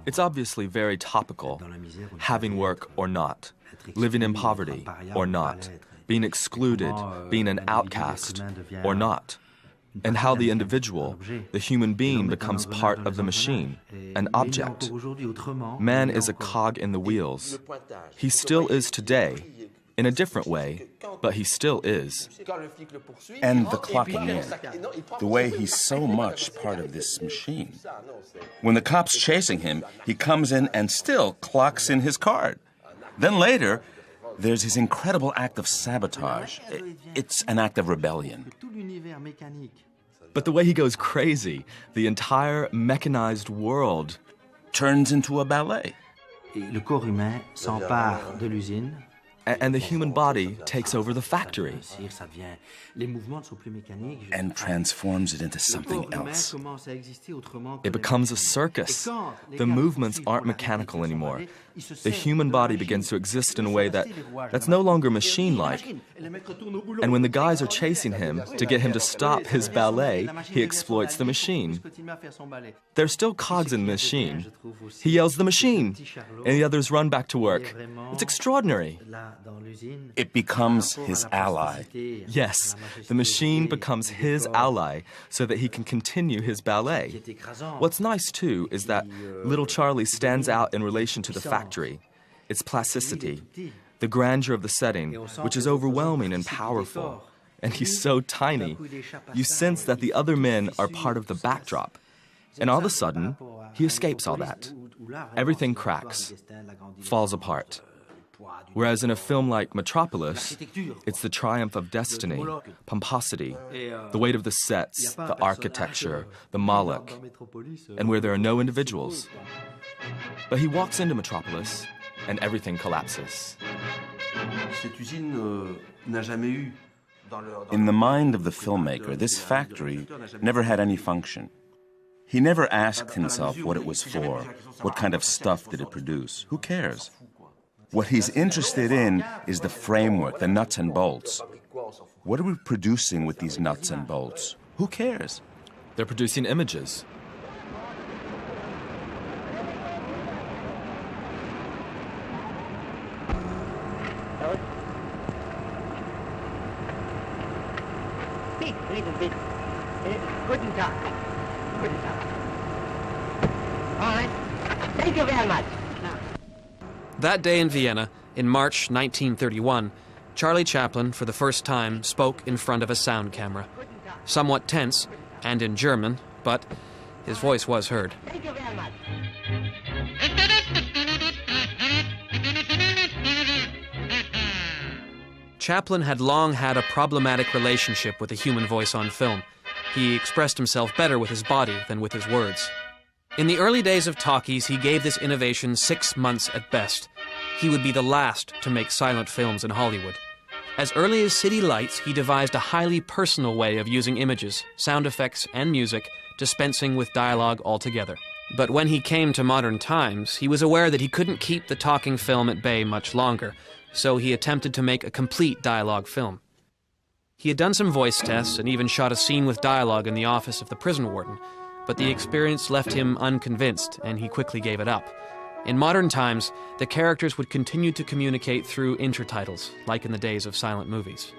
It's obviously very topical, having work or not, living in poverty or not, being excluded, being an outcast or not, and how the individual, the human being, becomes part of the machine, an object. Man is a cog in the wheels. He still is today, in a different way, but he still is. And the clocking in, the way he's so much part of this machine. When the cop's chasing him, he comes in and still clocks in his card. Then later, there's his incredible act of sabotage. It's an act of rebellion. But the way he goes crazy, the entire mechanized world turns into a ballet. And the human body takes over the factory. And transforms it into something else. It becomes a circus. The movements aren't mechanical anymore. The human body begins to exist in a way that's no longer machine-like. And when the guys are chasing him to get him to stop his ballet, he exploits the machine. There's still cogs in the machine. He yells, "The machine!" and the others run back to work. It's extraordinary. It becomes his ally. Yes, the machine becomes his ally so that he can continue his ballet. What's nice, too, is that little Charlie stands out in relation to the factory. Its plasticity, the grandeur of the setting, which is overwhelming and powerful. And he's so tiny. You sense that the other men are part of the backdrop. And all of a sudden, he escapes all that. Everything cracks, falls apart. Whereas in a film like Metropolis, it's the triumph of destiny, pomposity, the weight of the sets, the architecture, the Moloch, and where there are no individuals. But he walks into Metropolis, and everything collapses. In the mind of the filmmaker, this factory never had any function. He never asked himself what it was for, what kind of stuff did it produce. Who cares? What he's interested in is the framework, the nuts and bolts. What are we producing with these nuts and bolts? Who cares? They're producing images. Guten Tag. Guten Tag. All right. Thank you very much. That day in Vienna, in March 1931, Charlie Chaplin, for the first time, spoke in front of a sound camera. Somewhat tense, and in German, but his voice was heard. Thank you very much. Chaplin had long had a problematic relationship with the human voice on film. He expressed himself better with his body than with his words. In the early days of talkies, he gave this innovation 6 months at best. He would be the last to make silent films in Hollywood. As early as City Lights, he devised a highly personal way of using images, sound effects, and music, dispensing with dialogue altogether. But when he came to modern times, he was aware that he couldn't keep the talking film at bay much longer, so he attempted to make a complete dialogue film. He had done some voice tests and even shot a scene with dialogue in the office of the prison warden, but the experience left him unconvinced, and he quickly gave it up. In modern times, the characters would continue to communicate through intertitles, like in the days of silent movies.